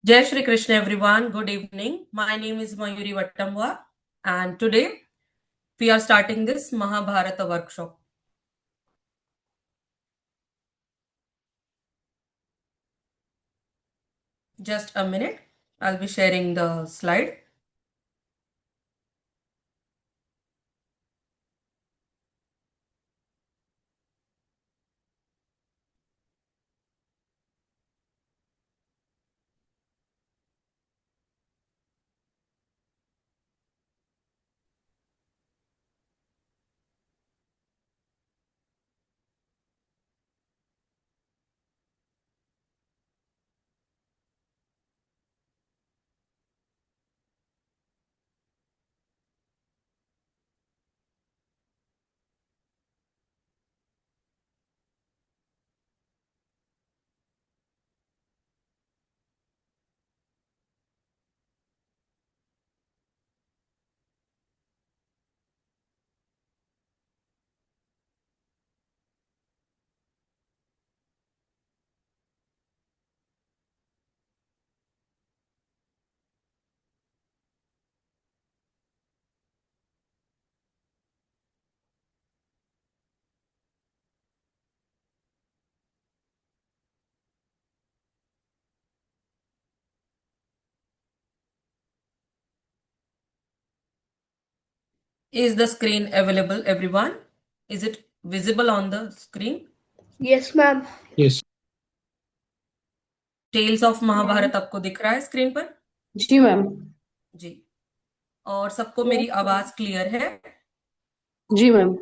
Jai Shri Krishna everyone, good evening. My name is Mayuri Vattamwa and today we are starting this Mahabharata workshop. Just a minute, I'll be sharing the slide. Is the screen available everyone? Is it visible on the screen? Yes, ma'am. Yes. Tales of Mahabharata आपको दिख रहा है screen पर? जी ma'am. जी। और सबको मेरी आवाज क्लियर है? जी ma'am.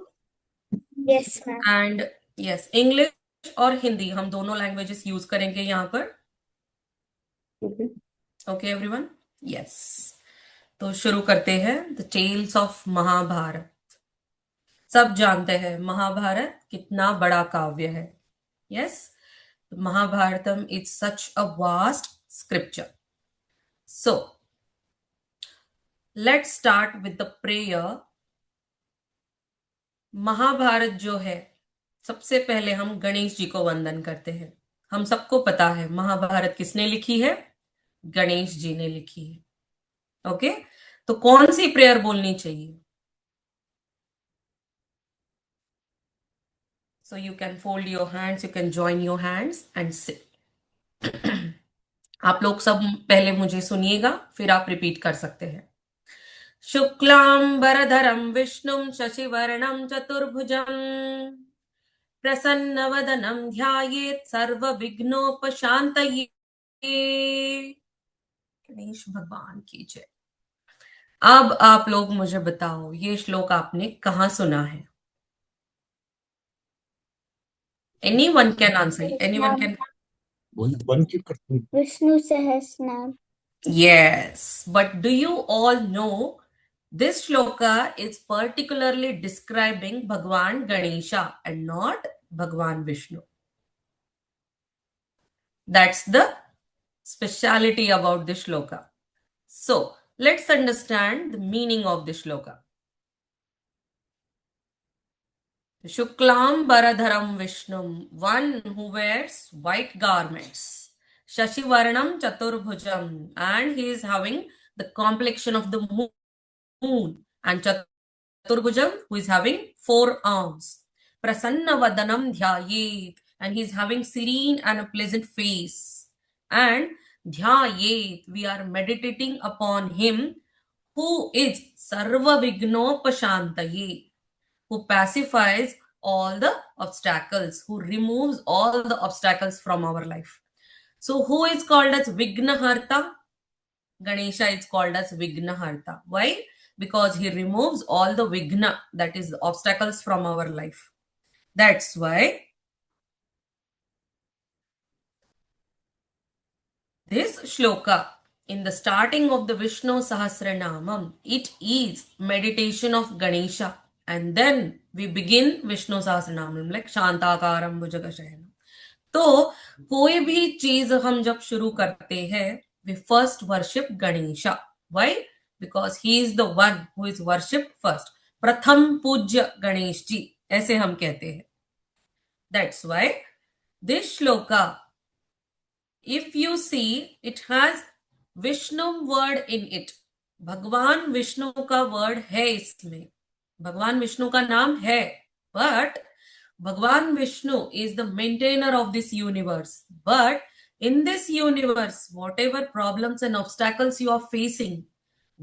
Yes ma'am. And yes, English और हिंदी हम दोनों लैंग्वेजेस यूज करेंगे यहाँ पर। Okay everyone? यस। तो शुरू करते हैं द टेल्स ऑफ महाभारत। सब जानते हैं महाभारत कितना बड़ा काव्य है। Yes, Mahabharatam is such a vast scripture. So let's start with the prayer. Mahabharat जो है, सबसे पहले हम गणेश जी को वंदन करते हैं। हम सबको पता है महाभारत किसने लिखी है? गणेश जी ने लिखी है। ओके, तो कौन सी प्रेयर बोलनी चाहिए? So you can fold your hands, you can join your hands and sit. आप लोग सब पहले मुझे सुनिएगा, फिर आप रिपीट कर सकते हैं। शुक्लांबरधरं विष्णुं शशिवर्णं चतुर्भुजं प्रसन्नवदनं ध्यायेत् सर्वविघ्नोपशान्तये। गणेश भगवान की जय। अब आप लोग मुझे बताओ, ये श्लोक आपने कहाँ सुना है? Anyone can answer. Anyone can. Vishnu Sahasranam. Yes, but do you all know this shloka is particularly describing Bhagwan Ganesha and not Bhagwan Vishnu. That's the speciality about this shloka. So let's understand the meaning of this shloka. Shuklam Baradharam Vishnum, one who wears white garments. Shashivarnam Chaturbhujam, and he is having the complexion of the moon. And Chaturbhujam, who is having 4 arms. Prasanna Vadanam Dhyayet, and he is having serene and a pleasant face. And Dhyayet, we are meditating upon him who is Sarva Vignopashantaye, who pacifies all the obstacles, who removes all the obstacles from our life. So who is called as Vignaharta? Ganesha is called as Vignaharta. Why? Because he removes all the Vigna, that is the obstacles from our life. That's why this shloka in the starting of the Vishnu Sahasranamam, it is meditation of Ganesha. And then we begin Vishnu Sahasranamam like Shantakaram Bhujagashayanam. तो कोई भी चीज हम जब शुरू करते हैं, we first worship Ganesha. Why? Because he is the one who is worshipped first. प्रथम पूज्य गणेश जी, ऐसे हम कहते हैं. That's why this shloka if you see, it has Vishnu word in it. भगवान विष्णु का वर्ड है इसमें, भगवान विष्णु का नाम है, but Bhagwan Vishnu is the maintainer of this universe. But in this universe, whatever problems and obstacles you are facing,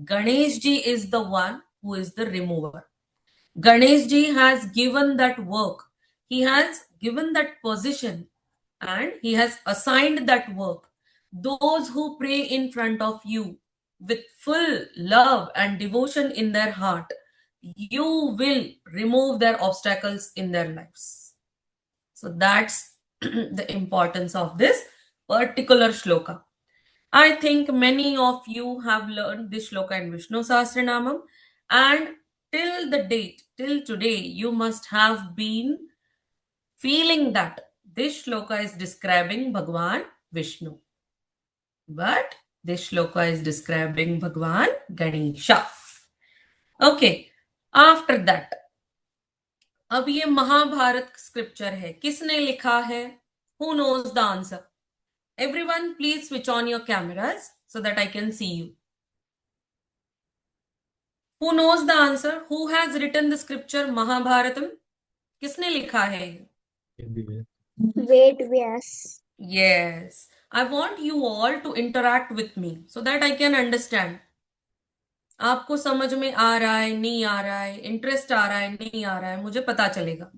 Ganesh ji is the one who is the remover. Ganesh ji has given that work. He has given that position and he has assigned that work. Those who pray in front of you with full love and devotion in their heart, you will remove their obstacles in their lives. So that's the importance of this particular shloka. I think many of you have learned this shloka in Vishnu Sahasranamam, and till the date, till today, you must have been feeling that this shloka is describing Bhagwan Vishnu. But this shloka is describing Bhagwan Ganesha. Okay, after that, अब ये Mahabharat scripture है, किसने लिखा है? Who knows the answer? Everyone, please switch on your cameras so that I can see you. Who knows the answer? Who has written the scripture Mahabharatam? किसने लिखा है? Ved Vyas. Yes. I want you all to interact with me so that I can understand. आपको समझ में आ रहा है, नहीं आ रहा है, इंटरेस्ट आ रहा है, नहीं आ रहा है, मुझे पता चलेगा.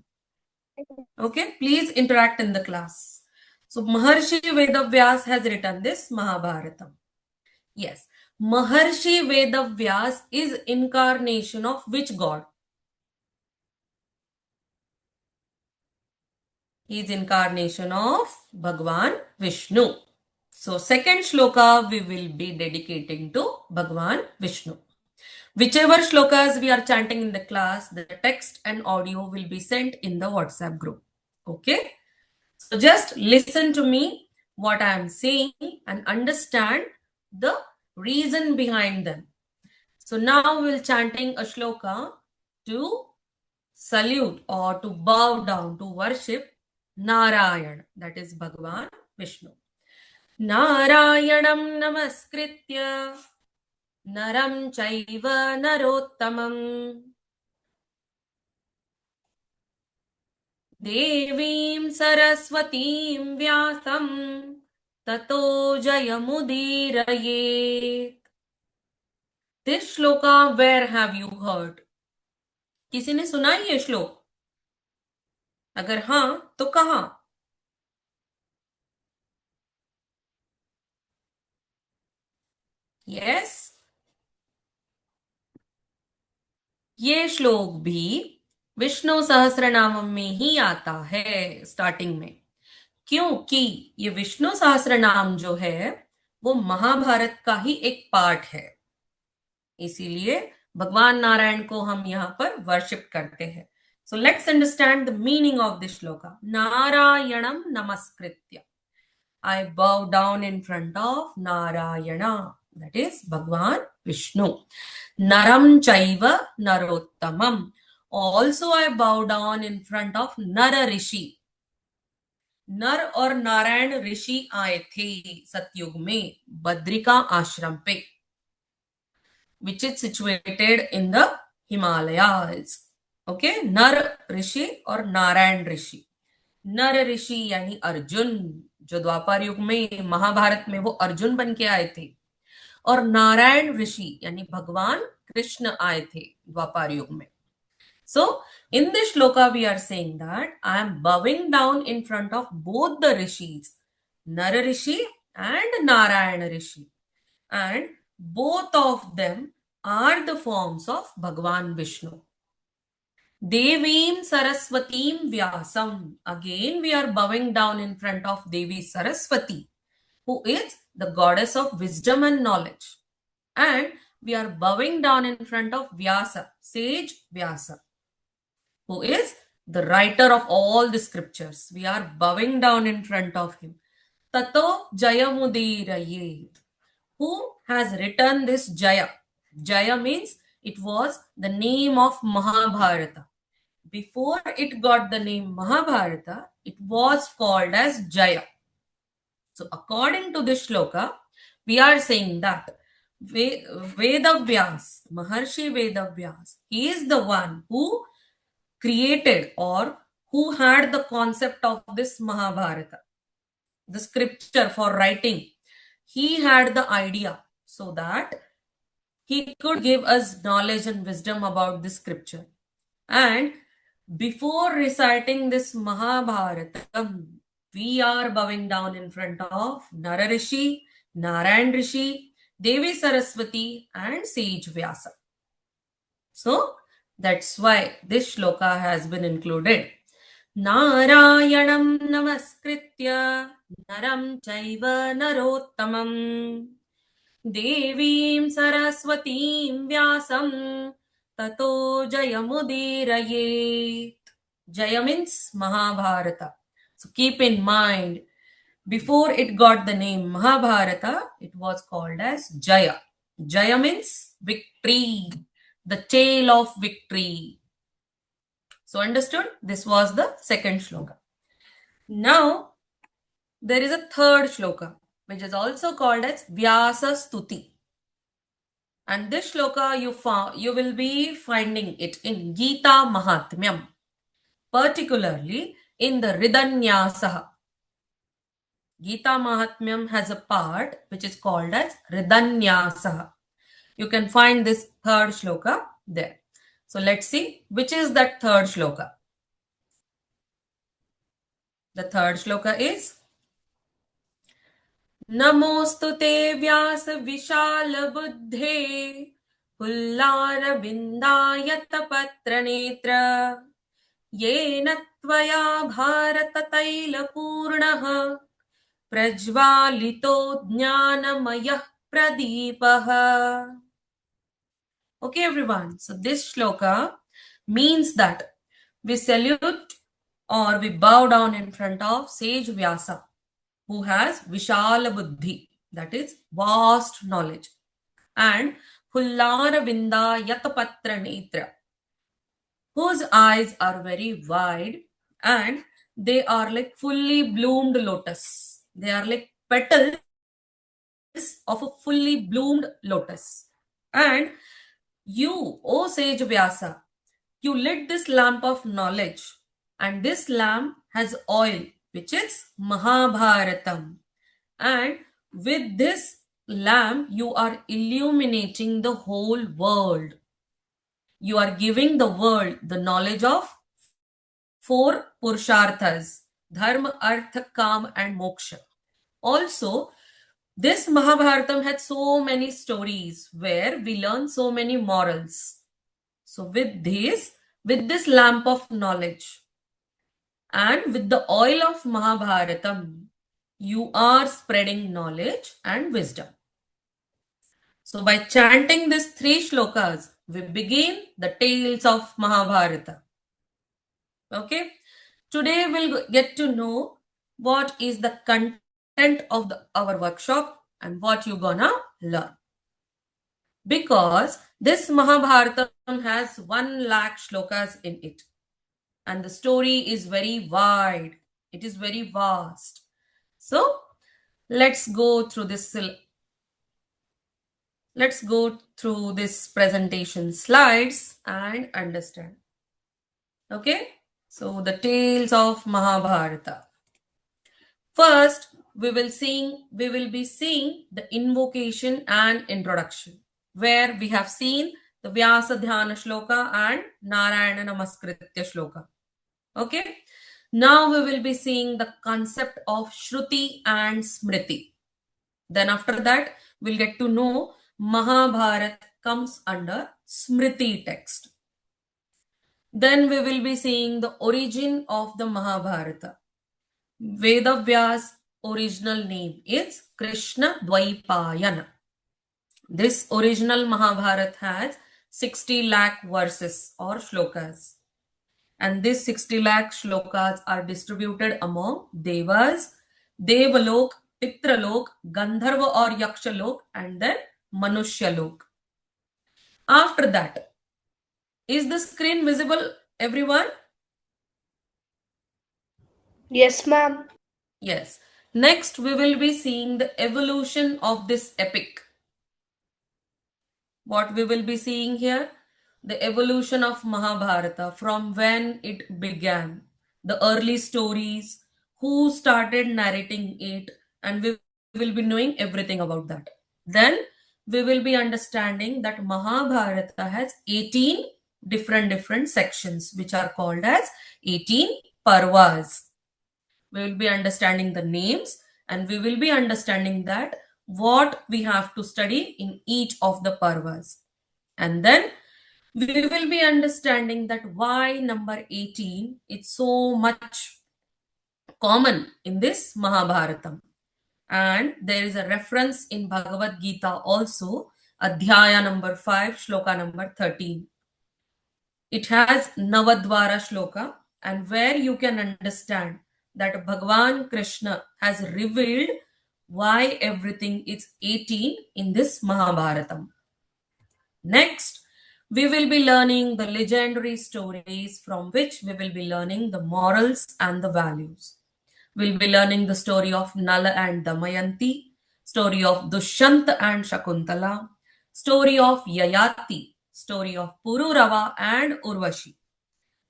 Okay, please interact in the class. So Maharshi Vedavyas has written this Mahabharatam. Yes, Maharshi Vedavyas is incarnation of which god? He is incarnation of Bhagwan Vishnu. So second shloka we will be dedicating to Bhagwan Vishnu. Whichever shlokas we are chanting in the class, the text and audio will be sent in the WhatsApp group. Okay? So just listen to me, what I am saying, and understand the reason behind them. So now we'll chanting a shloka to salute or to bow down, to worship Narayan, that is Bhagwan Vishnu. Narayanam namaskritya naram chaiva narottamam devim saraswatim vyasam tato jayamudiraye. This shloka, where have you heard? किसी ने सुना है ये श्लोक? अगर हाँ तो कहाँ? यस, ये श्लोक भी विष्णु सहस्रनाम में ही आता है स्टार्टिंग में, क्योंकि ये विष्णु सहस्रनाम जो है वो महाभारत का ही एक पार्ट है, इसीलिए भगवान नारायण को हम यहाँ पर वर्शिप करते हैं. So let's understand the meaning of this shloka. Narayanam namaskritya. I bow down in front of Narayana, that is Bhagwan Vishnu. Naram chaiva narottamam. Also I bow down in front of Nara Rishi. नर और नारायण ऋषि आए थे सतयुग में बद्रिका आश्रम पे, which is situated in the Himalayas. Okay, नर ऋषि और नारायण ऋषि. नर ऋषि यानी अर्जुन, जो द्वापर युग में महाभारत में वो अर्जुन बन के आए थे, और नारायण ऋषि यानी भगवान कृष्ण आए थे द्वापर युग में. So in this shloka we are saying that I am bowing down in front of both the rishis, Nara Rishi and Narayana Rishi, and both of them are the forms of Bhagwan Vishnu. Devim Saraswatim Vyasam. Again we are bowing down in front of Devi Saraswati, who is the goddess of wisdom and knowledge. And we are bowing down in front of Vyasa, sage Vyasa, who is the writer of all the scriptures. We are bowing down in front of him. Tato Jayamudiraye. Who has written this Jaya? Jaya means it was the name of Mahabharata. Before it got the name Mahabharata, it was called as Jaya. So according to this shloka, we are saying that Vedavyas, Maharshi Vedavyas, he is the one who created or who had the concept of this Mahabharata, the scripture for writing. He had the idea so that he could give us knowledge and wisdom about this scripture. And before reciting this Mahabharata, we are bowing down in front of Nararishi, Narayan Rishi, Devi Saraswati, and Sage Vyasa. So that's why this shloka has been included. Narayanam namaskritya naram chaiva narottamam Devim Saraswatim Vyasam Tato Jayamudirayet. Jaya means Mahabharata. So keep in mind, before it got the name Mahabharata, it was called as Jaya. Jaya means victory, the tale of victory. So understood? This was the second shloka. Now, there is a third shloka, which is also called as Vyasa Stuti. And this shloka you will be finding it in Gita Mahatmyam, particularly in the Ridhanyasaha. Gita Mahatmyam has a part which is called as Ridhanyasaha. You can find this third shloka there. So let's see which is that third shloka. The third shloka is Namostu te vyasa vishal buddhe Pullara vindayata netra येन त्वया भारततैलपूर्णः प्रज्वालितो ज्ञानमयः प्रदीपः. Okay, everyone. So this shloka means that we salute or we bow down in front of Sage Vyasa, who has Vishala Buddhi, that is vast knowledge, and Pullara Vinda Yatapatra Netra, whose eyes are very wide and they are like fully bloomed lotus. They are like petals of a fully bloomed lotus. And you, O sage Vyasa, you lit this lamp of knowledge, and this lamp has oil, which is Mahabharatam. And with this lamp, you are illuminating the whole world. You are giving the world the knowledge of 4 Purusharthas, Dharma, Artha, Kam, and Moksha. Also, this Mahabharatam had so many stories where we learn so many morals. So with this lamp of knowledge and with the oil of Mahabharatam, you are spreading knowledge and wisdom. So by chanting these 3 shlokas, we begin the tales of Mahabharata. Okay, today we'll get to know what is the content of our workshop and what you're gonna learn. Because this Mahabharatam has 1 lakh shlokas in it, and the story is very wide. It is very vast. So let's go through this. Let's go through this presentation slides and understand. Okay. So the tales of Mahabharata. First, we will be seeing the invocation and introduction, where we have seen the Vyasa Dhyana Shloka and Narayana Namaskritya Shloka. Okay. Now we will be seeing the concept of Shruti and Smriti. Then after that, we'll get to know Mahabharata comes under Smriti text. Then we will be seeing the origin of the Mahabharata. Vedavyas' original name is Krishna Dvaipayana. This original Mahabharata has 60 lakh verses or shlokas. And these 60 lakh shlokas are distributed among Devas, Devalok, Pitralok, Gandharva or Yakshalok, and then Manushyalok. After that, is the screen visible, everyone? Yes, ma'am. Yes. Next, we will be seeing the evolution of this epic. What we will be seeing here, the evolution of Mahabharata from when it began, the early stories, who started narrating it, and we will be knowing everything about that. Then we will be understanding that Mahabharata has 18 different sections, which are called as 18 parvas. We will be understanding the names, and we will be understanding that what we have to study in each of the parvas. And then we will be understanding that why number 18 is so much common in this Mahabharatam. And there is a reference in Bhagavad Gita also, Adhyaya number 5, Shloka number 13. It has Navadvara Shloka, and where you can understand that Bhagavan Krishna has revealed why everything is 18 in this Mahabharatam. Next, we will be learning the legendary stories from which we will be learning the morals and the values. We'll be learning the story of Nala and Damayanti, story of Dushyanta and Shakuntala, story of Yayati, story of Pururava and Urvashi,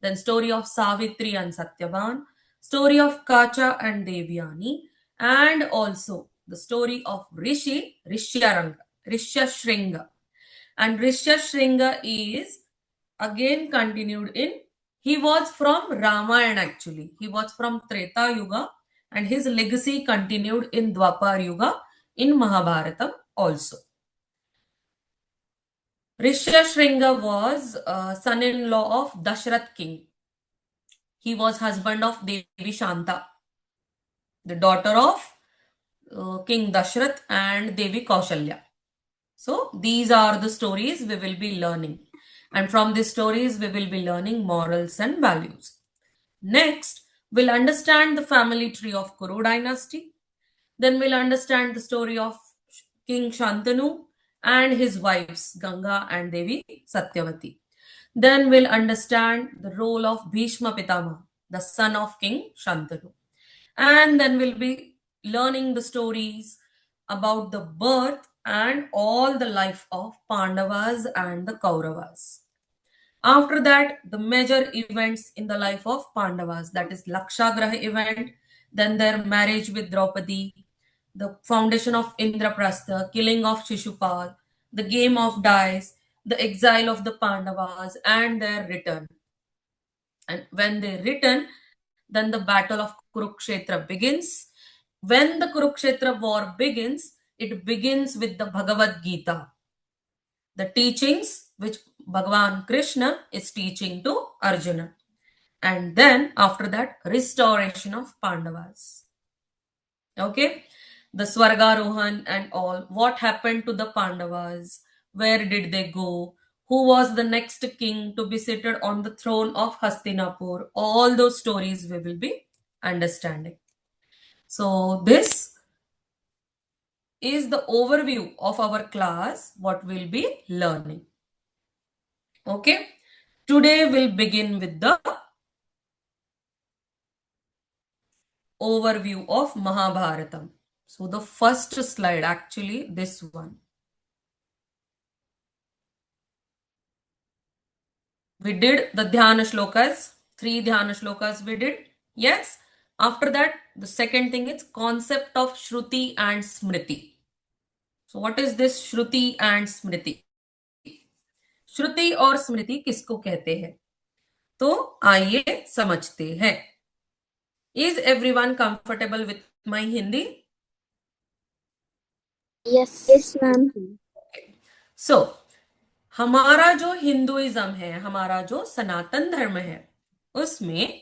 then story of Savitri and Satyavan, story of Kacha and Devyani, and also the story of Rishi, Rishyashringa. And Rishyashringa is again continued in, he was from Ramayana actually. He was from Treta Yuga, and his legacy continued in Dwapar Yuga in Mahabharatam also. Rishyashringa was son-in-law of Dashrath king. He was husband of Devi Shanta, the daughter of King Dashrath and Devi Kaushalya. So these are the stories we will be learning. And from these stories, we will be learning morals and values. Next, we'll understand the family tree of Kuru dynasty. Then we'll understand the story of King Shantanu and his wives Ganga and Devi Satyavati. Then we'll understand the role of Bhishma Pitama, the son of King Shantanu. And then we'll be learning the stories about the birth and all the life of Pandavas and the Kauravas. After that, the major events in the life of Pandavas, that is Lakshagraha event, then their marriage with Draupadi, the foundation of Indraprastha, killing of Shishupal, the game of dice, the exile of the Pandavas, and their return. And when they return, then the battle of Kurukshetra begins. When the Kurukshetra war begins, it begins with the Bhagavad Gita, the teachings which Bhagavan Krishna is teaching to Arjuna. And then after that, restoration of Pandavas. Okay, the Swargarohan and all. What happened to the Pandavas? Where did they go? Who was the next king to be seated on the throne of Hastinapur? All those stories we will be understanding. So this is the overview of our class, what we'll be learning. Okay, today we'll begin with the overview of Mahabharatam. So the first slide, actually this one. We did the Dhyana Shlokas, 3 Dhyana Shlokas we did. Yes. After that, the second thing is concept of Shruti and Smriti. So what is this Shruti and Smriti? श्रुति और स्मृति किसको कहते हैं? तो आइए समझते हैं. Is everyone comfortable with my Hindi? Yes. Yes, ma'am. So, हमारा जो हिंदुइज्म है, हमारा जो सनातन धर्म है, उसमें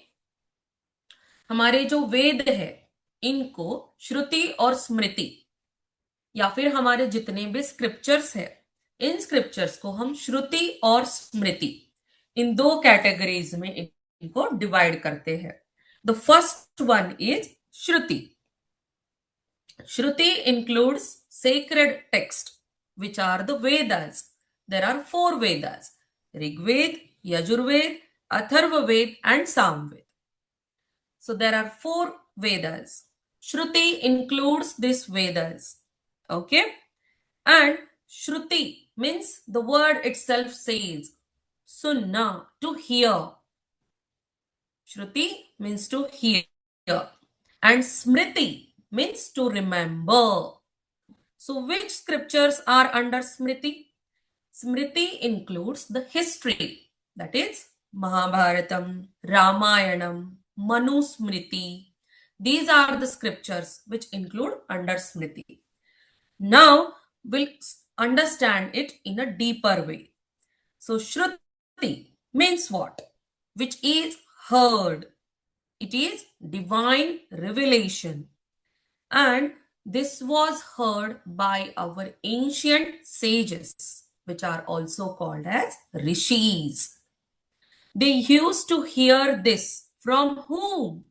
हमारे जो वेद है, इनको श्रुति और स्मृति, या फिर हमारे जितने भी स्क्रिप्चर्स है, इन स्क्रिप्चर्स को हम श्रुति और स्मृति, इन 2 कैटेगरीज में इनको डिवाइड करते हैं. The first one is Shruti. Shruti includes sacred text, which are the Vedas. There are 4 Vedas: Rigved, Yajurved, Atharvaved, and Samved. So there are 4 Vedas. Shruti includes these Vedas. Okay? And Shruti means the word itself says Sunna, to hear. Shruti means to hear. And Smriti means to remember. So, which scriptures are under Smriti? Smriti includes the history, that is Mahabharatam, Ramayanam, Manu Smriti. These are the scriptures which include under Smriti. Now we'll understand it in a deeper way. So Shruti means what? Which is heard. It is divine revelation. And this was heard by our ancient sages, which are also called as rishis. They used to hear this from whom?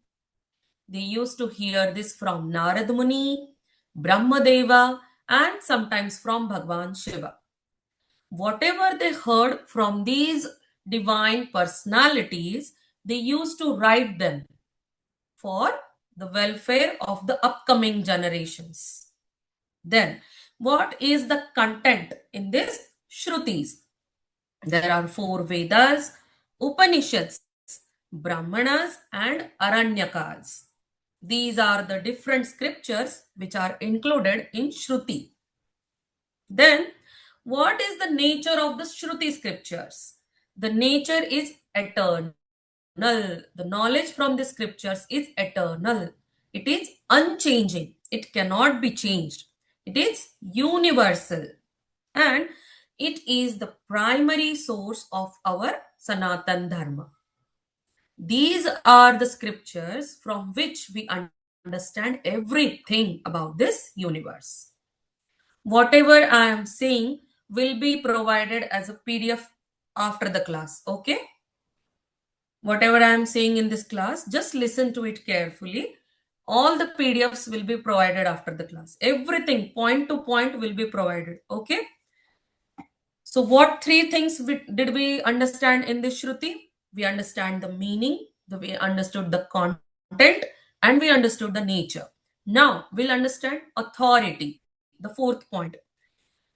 They used to hear this from Narad Muni, Brahmadeva, and sometimes from Bhagwan Shiva. Whatever they heard from these divine personalities, they used to write them for the welfare of the upcoming generations. Then, what is the content in this Shrutis? There are 4 Vedas, Upanishads, Brahmanas, and Aranyakas. These are the different scriptures which are included in Shruti. Then, what is the nature of the Shruti scriptures? The nature is eternal. The knowledge from the scriptures is eternal. It is unchanging. It cannot be changed. It is universal. And it is the primary source of our Sanatan Dharma. These are the scriptures from which we understand everything about this universe. Whatever I am saying will be provided as a PDF after the class. Okay? Whatever I am saying in this class, just listen to it carefully. All the PDFs will be provided after the class. Everything, point to point, will be provided. Okay? So, what 3 things did we understand in this Shruti? We understand the meaning, we understood the content, and we understood the nature. Now, we'll understand authority, the 4th point.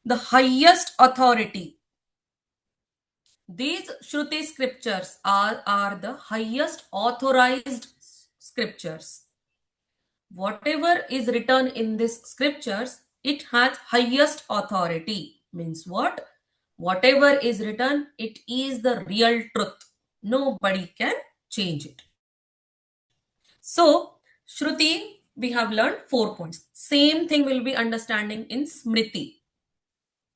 The highest authority. These Shruti scriptures are the highest authorized scriptures. Whatever is written in these scriptures, it has highest authority. Means what? Whatever is written, it is the real truth. Nobody can change it. So, Shruti, we have learned 4 points. Same thing we'll be understanding in Smriti.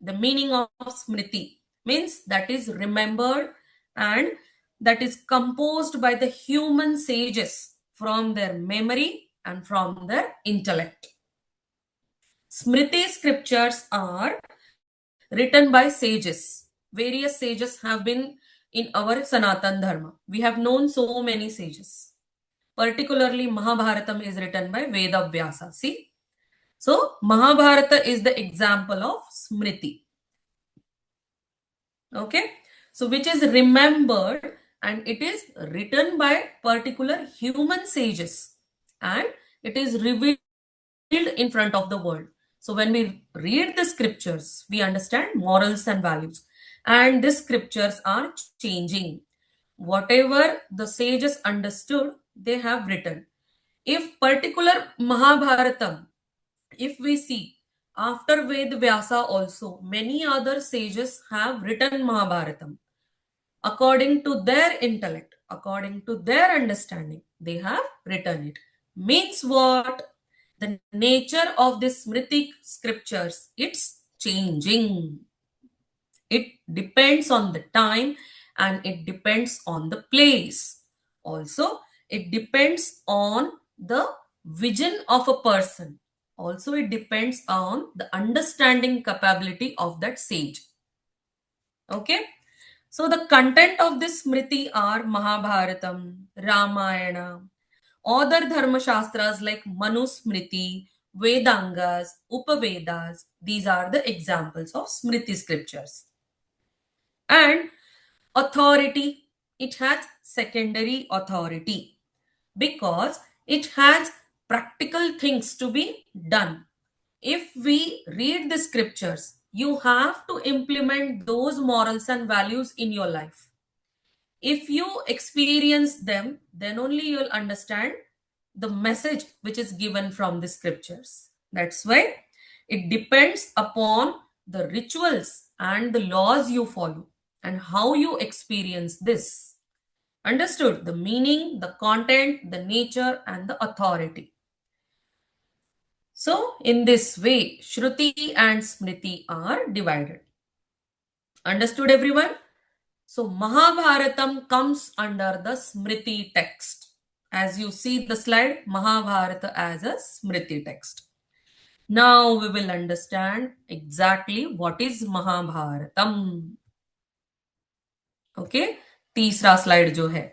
The meaning of Smriti means that is remembered and that is composed by the human sages from their memory and from their intellect. Smriti scriptures are written by sages. Various sages have been in our Sanatan Dharma. We have known so many sages. Particularly Mahabharatam is written by Veda Vyasa. See? So Mahabharata is the example of Smriti. Okay? So which is remembered and it is written by particular human sages and it is revealed in front of the world. So when we read the scriptures, we understand morals and values. And these scriptures are changing. Whatever the sages understood, they have written. If particular Mahabharatam, if we see after Ved Vyasa also, many other sages have written Mahabharatam. According to their intellect, according to their understanding, they have written it. Means what? The nature of this Smritic scriptures, it's changing. It depends on the time and it depends on the place. Also, it depends on the vision of a person. Also, it depends on the understanding capability of that sage. Okay? So, the content of this Smriti are Mahabharatam, Ramayana, other Dharma Shastras like Manu Smriti, Vedangas, Upavedas. These are the examples of Smriti scriptures. And authority, it has secondary authority because it has practical things to be done. If we read the scriptures, you have to implement those morals and values in your life. If you experience them, then only you'll understand the message which is given from the scriptures. That's why it depends upon the rituals and the laws you follow and how you experience this. Understood? The meaning, the content, the nature, and the authority. So, in this way, Shruti and Smriti are divided. Understood, everyone? So, Mahabharatam comes under the Smriti text. As you see the slide, Mahabharata as a Smriti text. Now we will understand exactly what is Mahabharatam. Okay, तीसरा slide जो है.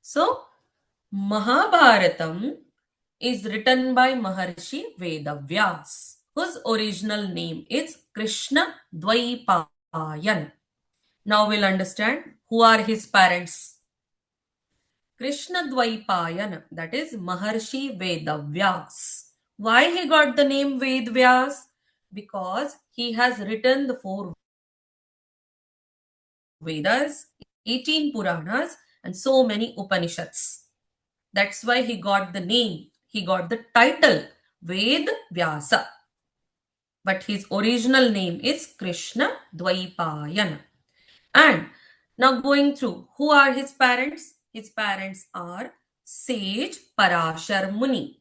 So, Mahabharatam is written by Maharshi Vedavyas, whose original name is Krishna Dvaipayan. Now we'll understand who are his parents. Krishna Dvaipayan, that is Maharshi Vedavyas. Why he got the name Vedvyas? Because he has written the 4 Vedas, 18 Puranas, and so many Upanishads. That's why he got the name, he got the title Ved Vyasa. But his original name is Krishna Dvaipayan. And now going through, who are his parents? His parents are Sage Parashar Muni.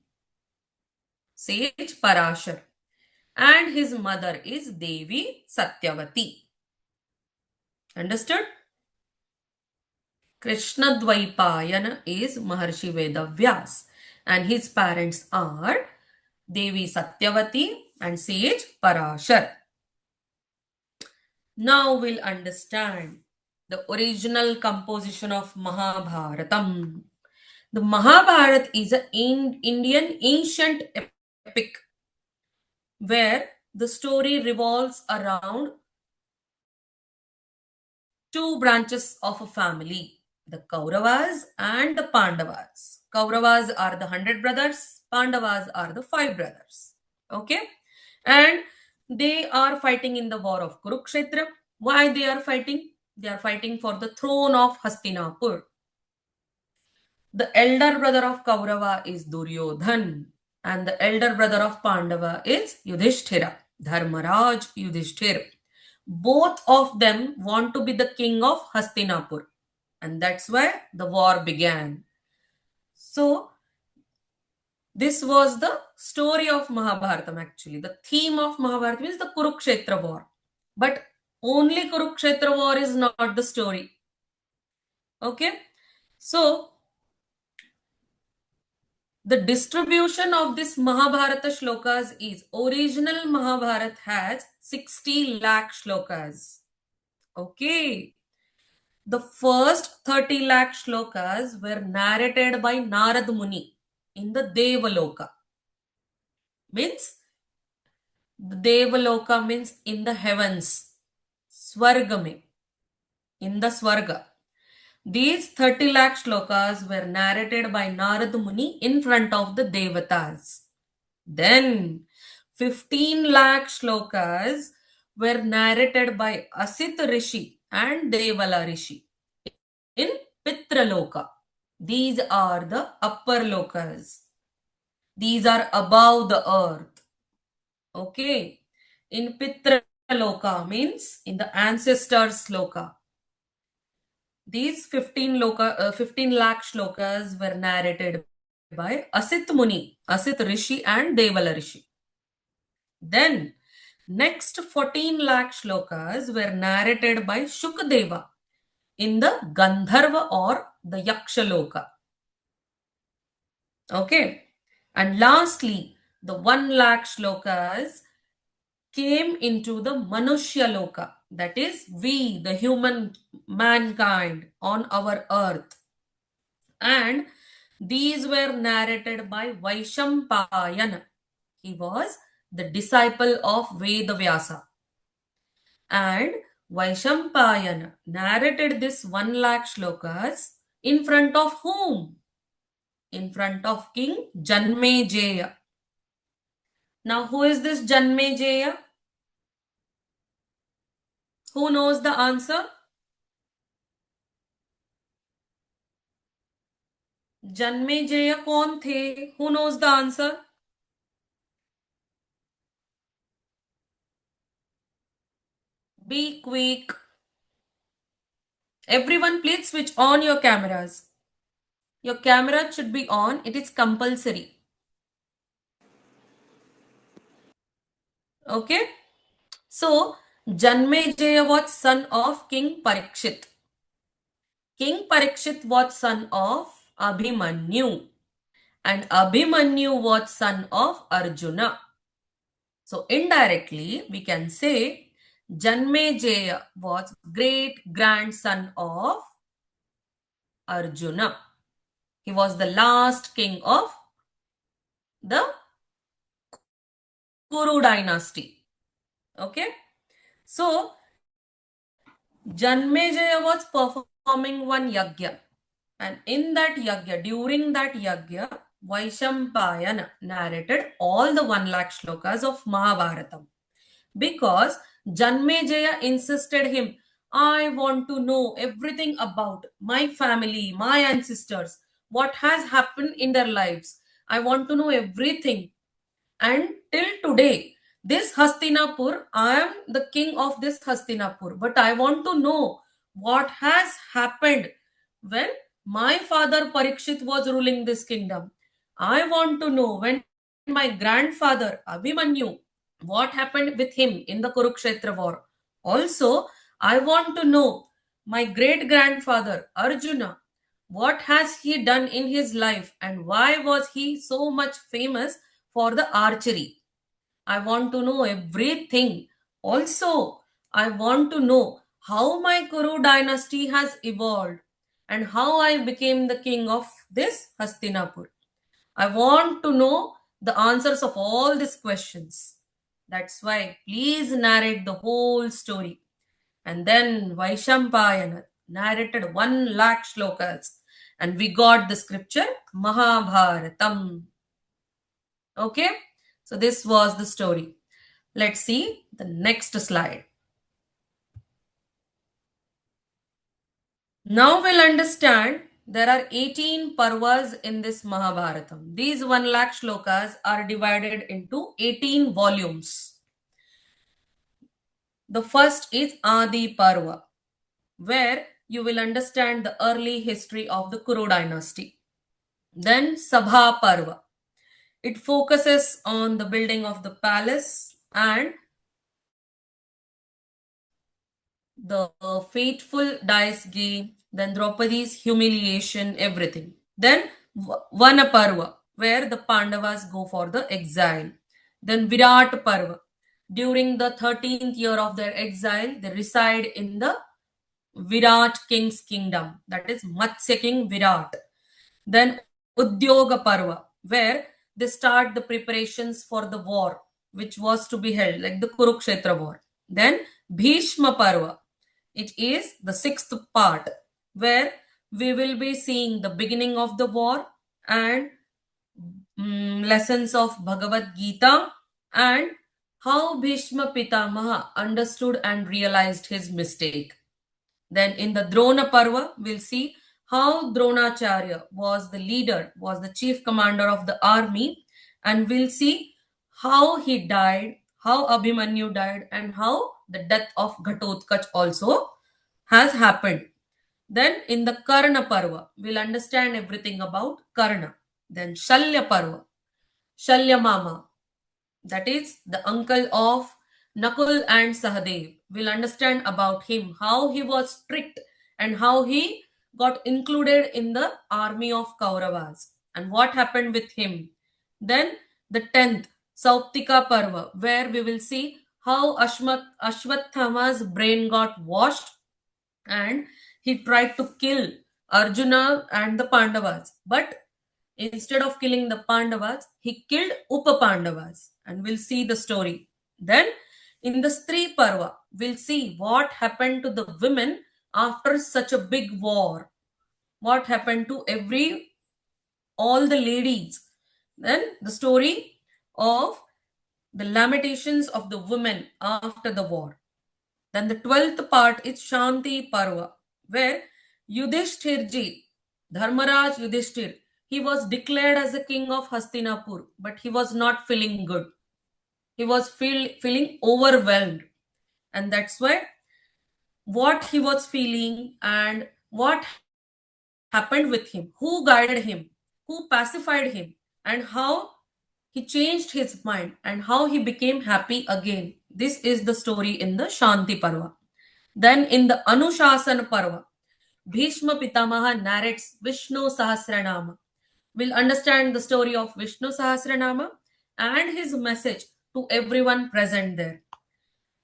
Sage Parashar. And his mother is Devi Satyavati. Understood? Krishna Dvaipayana is Maharshi Vedavyas. And his parents are Devi Satyavati and Sage Parashar. Now we'll understand the original composition of Mahabharatam. The Mahabharata is an Indian ancient epic where the story revolves around 2 branches of a family, the Kauravas and the Pandavas. Kauravas are the 100 brothers, Pandavas are the 5 brothers. Okay? And they are fighting in the war of Kurukshetra. Why they are fighting? They are fighting for the throne of Hastinapur. The elder brother of Kaurava is Duryodhan and the elder brother of Pandava is Yudhishthira, Dharmaraj Yudhishthira. Both of them want to be the king of Hastinapur, and that's why the war began. So, this was the story of Mahabharatam actually. The theme of Mahabharatam is the Kurukshetra war. But only Kurukshetra war is not the story. Okay? So, the distribution of this Mahabharata shlokas is original Mahabharata has 60 lakh shlokas. Okay. The first 30 lakh shlokas were narrated by Narad Muni in the Devaloka. Means, the Devaloka means in the heavens. Swarga in the Swarga. These 30 lakh shlokas were narrated by Narad Muni in front of the Devatas. Then 15 lakh shlokas were narrated by Asit Rishi and Devala Rishi in Pitraloka. These are the upper lokas. These are above the earth. Okay. In Pitraloka means in the ancestors' loka. These 15 lakh shlokas were narrated by Asit Muni, Asit Rishi and Devala Rishi. Then next 14 lakh shlokas were narrated by Shukadeva in the Gandharva or the Yakshaloka. Okay. And lastly, the 1 lakh shlokas came into the Manushya Loka. That is, we, the human mankind on our earth. And these were narrated by Vaishampayan. He was the disciple of Vedavyasa. And Vaishampayan narrated this 1 lakh shlokas in front of whom? in front of King Janmejeya. Now, who is this Janmejeya? Who knows the answer? Janmejeya कौन थे? Who knows the answer? Be quick. Everyone, please switch on your cameras. Your camera should be on. It is compulsory. Okay? So, Janmejeya was son of King Parikshit. King Parikshit was son of Abhimanyu. And Abhimanyu was son of Arjuna. So, indirectly, we can say Janmejeya was great grandson of Arjuna. He was the last king of the Kuru dynasty. Okay. So, Janmejaya was performing one yagya. And in that yagya, during that yagya, Vaishampayana narrated all the 1 lakh shlokas of Mahabharatam. Because Janmejaya insisted him, I want to know everything about my family, my ancestors, what has happened in their lives. I want to know everything. And till today, this Hastinapur, I am the king of this Hastinapur. But I want to know what has happened when my father Parikshit was ruling this kingdom. I want to know when my grandfather Abhimanyu, what happened with him in the Kurukshetra war. Also, I want to know my great grandfather Arjuna, what has he done in his life and why was he so much famous for the archery. I want to know everything. Also, I want to know how my Kuru dynasty has evolved and how I became the king of this Hastinapur. I want to know the answers of all these questions. That's why please narrate the whole story. And then Vaishampayana narrated 1 lakh shlokas and we got the scripture Mahabharatam. Okay, so this was the story. Let's see the next slide. Now we'll understand there are 18 parvas in this Mahabharatam. These 1 lakh shlokas are divided into 18 volumes. The first is Adi Parva, where you will understand the early history of the Kuru dynasty. Then Sabha Parva. It focuses on the building of the palace and the fateful dice game, then Draupadi's humiliation, everything. Then Vanaparva, where the Pandavas go for the exile. Then Virat Parva. During the 13th year of their exile, they reside in the Virat king's kingdom, that is Matsya king Virat. Then Udyoga Parva, where they start the preparations for the war, which was to be held, like the Kurukshetra war. Then Bhishma Parva, it is the 6th part, where we will be seeing the beginning of the war and lessons of Bhagavad Gita and how Bhishma Pitamaha understood and realized his mistake. Then in the Drona Parva, we'll see how Dronacharya was the leader, was the chief commander of the army, and we'll see how he died, how Abhimanyu died, and how the death of Ghatotkach also has happened. Then in the Karna Parva, we'll understand everything about Karna. Then Shalya Parva, Shalya Mama, that is the uncle of Nakul and Sahadev. We'll understand about him, how he was strict and how he got included in the army of Kauravas and what happened with him. Then the 10th, Sauptika Parva, where we will see how Ashwathama's brain got washed and he tried to kill Arjuna and the Pandavas. But instead of killing the Pandavas, he killed Upapandavas. And we'll see the story. Then in the Stree Parva, we'll see what happened to the women after such a big war. What happened to every all the ladies. Then the story of the lamentations of the women after the war. Then the 12th part is Shanti Parva, where Yudhishthirji, Dharmaraj Yudhishthir, he was declared as the king of Hastinapur, but he was not feeling good. He was feeling overwhelmed. And that's why what he was feeling and what happened with him, who guided him, who pacified him, and how he changed his mind and how he became happy again. This is the story in the Shanti Parva. Then in the Anushasana Parva, Bhishma Pitamaha narrates Vishnu Sahasranama. We'll understand the story of Vishnu Sahasranama and his message to everyone present there,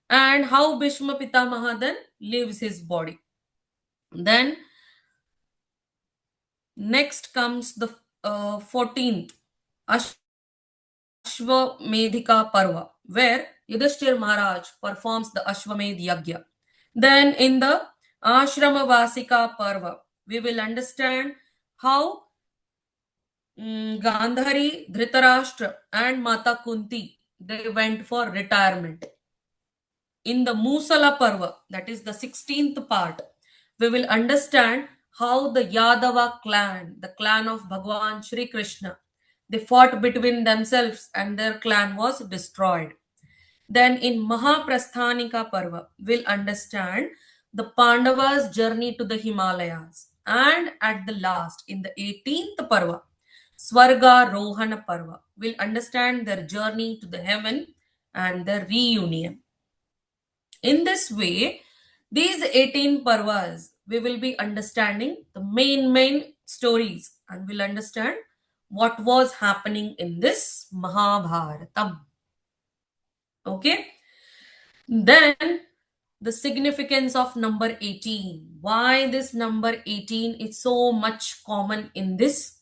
and how Bhishma Pitamaha then leaves his body. Then next comes the 14th Ashwamedhika Parva, where Yudhishthir Maharaj performs the Ashwamedh Yagya. Then in the Ashramavasika Parva, we will understand how Gandhari, Dhritarashtra and Mata Kunti, they went for retirement. In the Musala Parva, that is the 16th part, we will understand how the Yadava clan, the clan of Bhagwan Shri Krishna, they fought between themselves and their clan was destroyed. Then in Mahaprasthanika Parva, we'll understand the Pandavas' journey to the Himalayas. And at the last, in the 18th Parva, Swarga Rohana Parva, we'll understand their journey to the heaven and their reunion. In this way, these 18 Parvas, we will be understanding the main stories and we'll understand what was happening in this Mahabharatam. Okay? Then the significance of number 18. Why this number 18 is so much common in this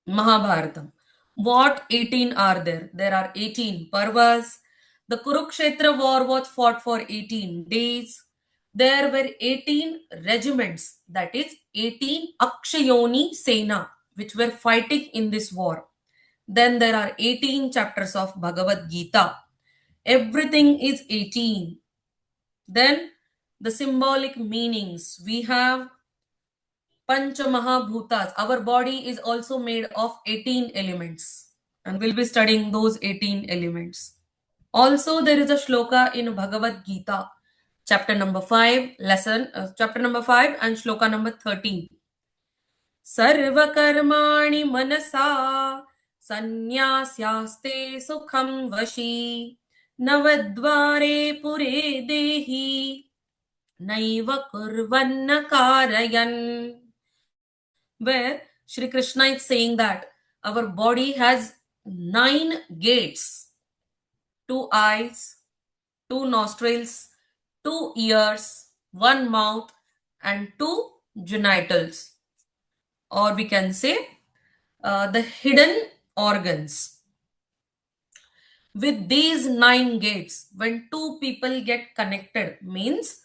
Mahabharatam? What 18 are there? There are 18 Parvas. The Kurukshetra war was fought for 18 days. There were 18 regiments, that is 18 Akshayoni Sena, which were fighting in this war. Then there are 18 chapters of Bhagavad Gita. Everything is 18. Then the symbolic meanings. We have Pancha Mahabhutas. Our body is also made of 18 elements. And we'll be studying those 18 elements. Also, there is a shloka in Bhagavad Gita, chapter number 5, chapter number 5 and shloka number 13. Sarvakarmani manasa sannyasyaaste sukham vashi navadvare pure dehi naiva kurvanna karayan. Where Shri Krishna is saying that our body has 9 gates, 2 eyes, 2 nostrils, 2 ears, 1 mouth, and 2 genitals. Or we can say the hidden organs. With these 9 gates, when 2 people get connected, means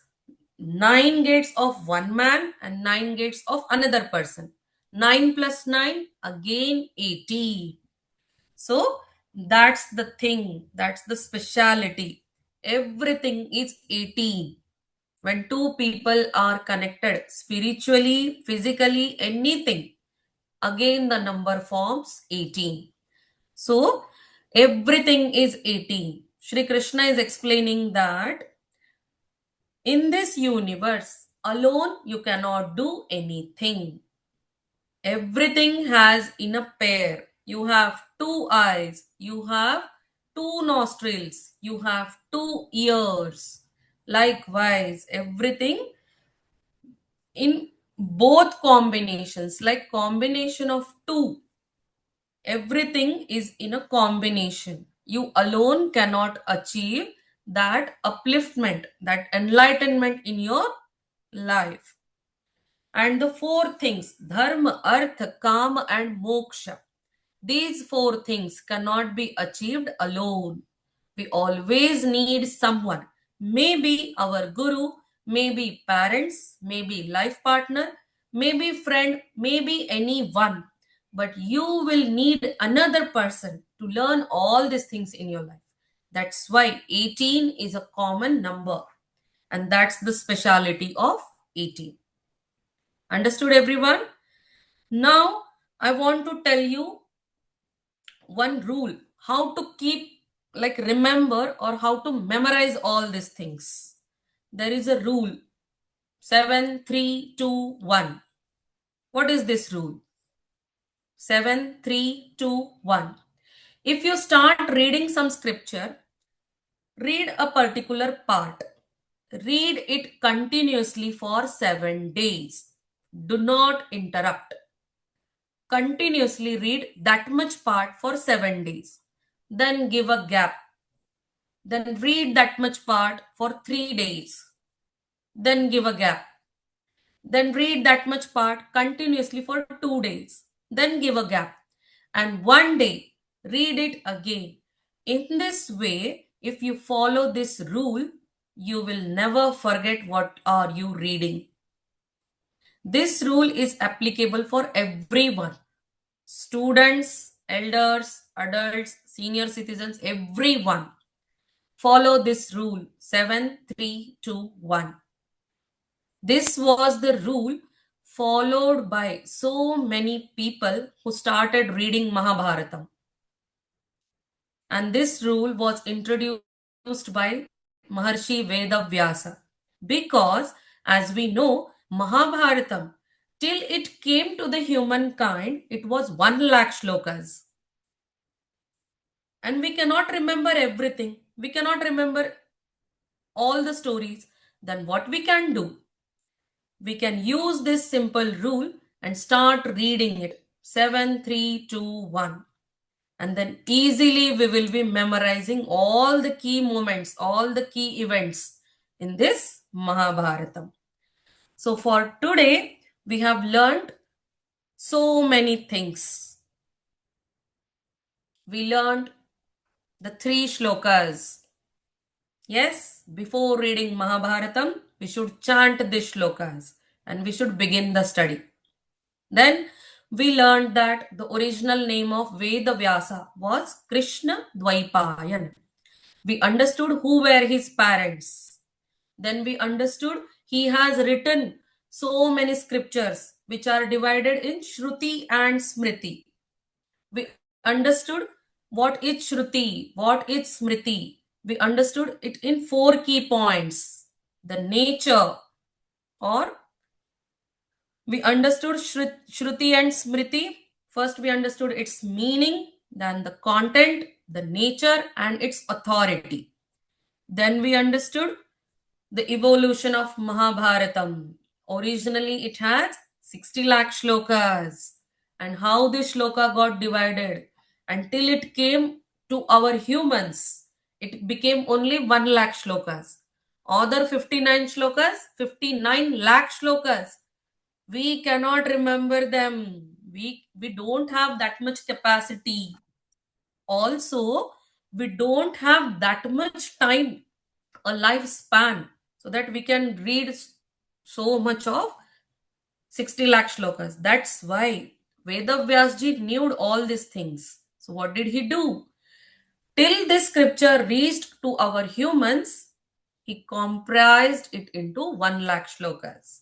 9 gates of one man and 9 gates of another person. 9 plus 9, again 18. So that's the thing, that's the speciality. Everything is 18. When 2 people are connected spiritually, physically, anything, again the number forms 18. So everything is 18. Shri Krishna is explaining that in this universe, alone you cannot do anything. Everything has in a pair. You have 2 eyes, you have 2 nostrils, you have 2 ears. Likewise, everything in both combinations, like combination of 2. Everything is in a combination. You alone cannot achieve that upliftment, that enlightenment in your life. And the 4 things, dharma, artha, kama, and moksha. These 4 things cannot be achieved alone. We always need someone. Maybe our guru, maybe parents, maybe life partner, maybe friend, maybe anyone, but you will need another person to learn all these things in your life. That's why 18 is a common number, and that's the speciality of 18. Understood, everyone? Now, I want to tell you one rule how to keep, like, remember or how to memorize all these things. There is a rule 7, 3, 2, 1. What is this rule? 7, 3, 2, 1. If you start reading some scripture, read a particular part. Read it continuously for 7 days. Do not interrupt. Continuously read that much part for 7 days. Then give a gap. Then read that much part for 3 days. Then give a gap. Then read that much part continuously for 2 days. Then give a gap. And one day, read it again. In this way, if you follow this rule, you will never forget what are you reading. This rule is applicable for everyone. Students, elders, adults, senior citizens, everyone. Follow this rule 7, 3, 2, 1. This was the rule followed by so many people who started reading Mahabharatam. And this rule was introduced by Maharshi Vedavyasa. Because, as we know, Mahabharatam, till it came to the humankind, it was 1 lakh shlokas. And we cannot remember everything. We cannot remember all the stories. Then what we can do? We can use this simple rule and start reading it 7, 3, 2, 1. And then easily we will be memorizing all the key moments, all the key events in this Mahabharatam. So for today, we have learned so many things. We learned the 3 shlokas. Yes, before reading Mahabharatam, we should chant these shlokas and we should begin the study. Then we learned that the original name of Veda Vyasa was Krishna Dvaipayan. We understood who were his parents. Then we understood he has written so many scriptures which are divided in Shruti and Smriti. We understood what is Shruti, what is Smriti. We understood it in 4 key points. The nature, or we understood Shruti and Smriti. First, we understood its meaning, then the content, the nature, and its authority. Then we understood the evolution of Mahabharatam. Originally, it has 60 lakh shlokas, and how this shloka got divided until it came to our humans. It became only 1 lakh shlokas. Other 59 shlokas, 59 lakh shlokas. We cannot remember them. We don't have that much capacity. Also, we don't have that much time, a lifespan, so that we can read so much of 60 lakh shlokas. That's why Vedavyasji knew all these things. So what did he do? Till this scripture reached to our humans, he comprised it into 1 lakh shlokas.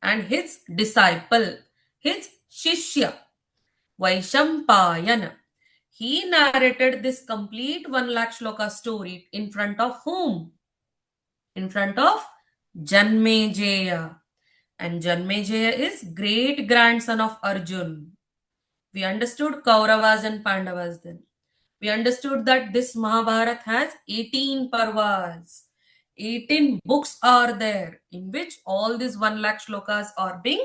And his disciple, his Shishya, Vaishampayana, he narrated this complete 1 lakh shloka story in front of whom? In front of Janmejeya. And Janmejeya is great grandson of Arjun. We understood Kauravas and Pandavas then. We understood that this Mahabharata has 18 parvas. 18 books are there in which all these 1 lakh shlokas are being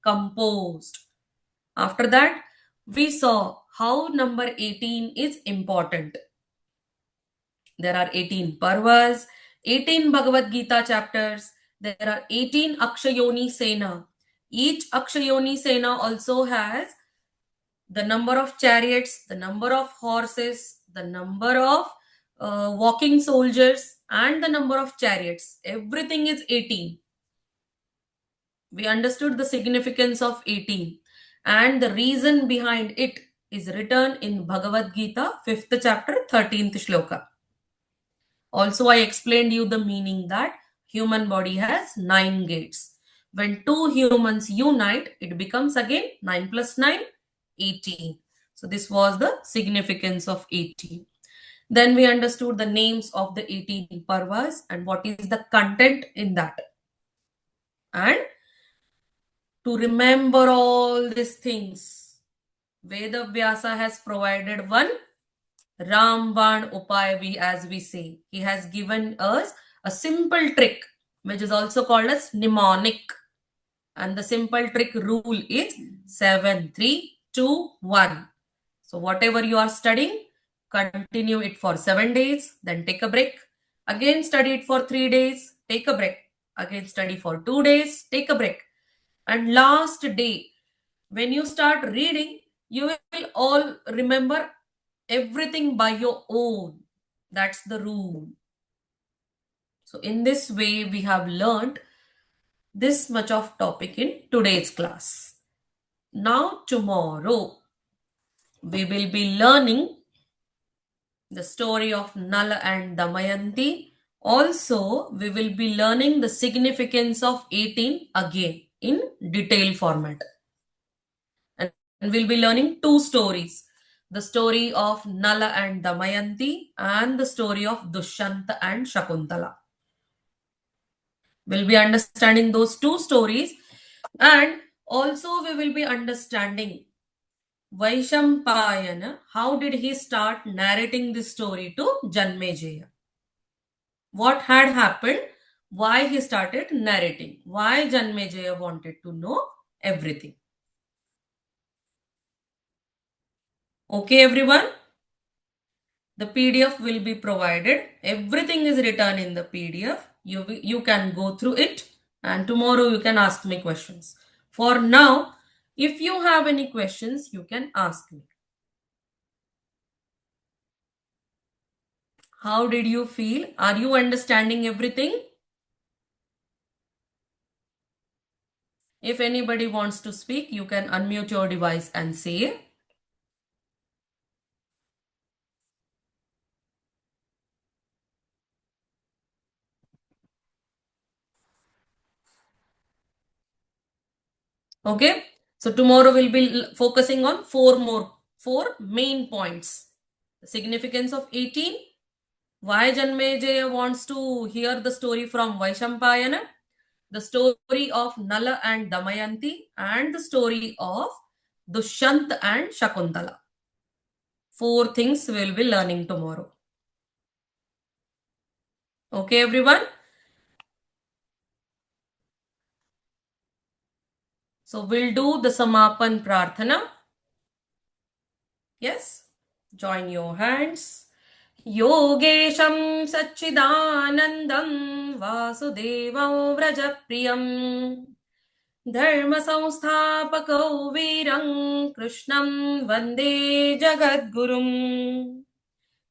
composed. After that, we saw how number 18 is important. There are 18 parvas, 18 Bhagavad Gita chapters, there are 18 Akshayoni Sena. Each Akshayoni Sena also has the number of chariots, the number of horses, the number of walking soldiers, and the number of chariots. Everything is 18. We understood the significance of 18, and the reason behind it is written in Bhagavad Gita, 5th chapter, 13th shloka. Also, I explained you the meaning that human body has 9 gates. When two humans unite, it becomes again 9 plus 9, 18. So this was the significance of 18. Then we understood the names of the 18 parvas and what is the content in that. And to remember all these things, Veda Vyasa has provided one Ramban Upay, as we say. He has given us a simple trick, which is also called as mnemonic. And the simple trick rule is 7, 3, 2, 1. So whatever you are studying, continue it for 7 days, then take a break. Again study it for 3 days, take a break. Again study for 2 days, take a break. And last day, when you start reading, you will all remember everything by your own. That's the rule. So in this way, we have learned this much of topic in today's class. Now tomorrow, we will be learning the story of Nala and Damayanti. Also, we will be learning the significance of 18 again in detailed format. And we'll be learning two stories. The story of Nala and Damayanti and the story of Dushyanta and Shakuntala. We'll be understanding those two stories, and also we will be understanding Vaishampayana, how did he start narrating this story to Janmejaya? What had happened? Why he started narrating? Why Janmejaya wanted to know everything? Okay, everyone? The PDF will be provided. Everything is written in the PDF. You can go through it, and tomorrow you can ask me questions. For now, if you have any questions, you can ask me. How did you feel? Are you understanding everything? If anybody wants to speak, you can unmute your device and say. Okay. So tomorrow we'll be focusing on four main points. The significance of 18. Why Janmejaya wants to hear the story from Vaishampayana. The story of Nala and Damayanti. And the story of Dushyant and Shakuntala. 4 things we'll be learning tomorrow. Okay, everyone? So we'll do the Samapan Prarthana. Yes? Join your hands. Yogesham Satchidanandam Vasudevam Vrajapriyam Dharma Samsthapakau Virang Krishnam Vande Jagadgurum.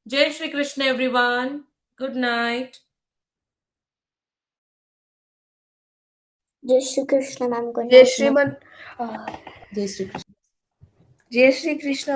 Jai Shri Krishna, everyone. Good night. Jai Shri Krishna, ma'am. Good Jai night, Shri ma'am. Man. Jai Shri Krishna. Jai Shri Krishna.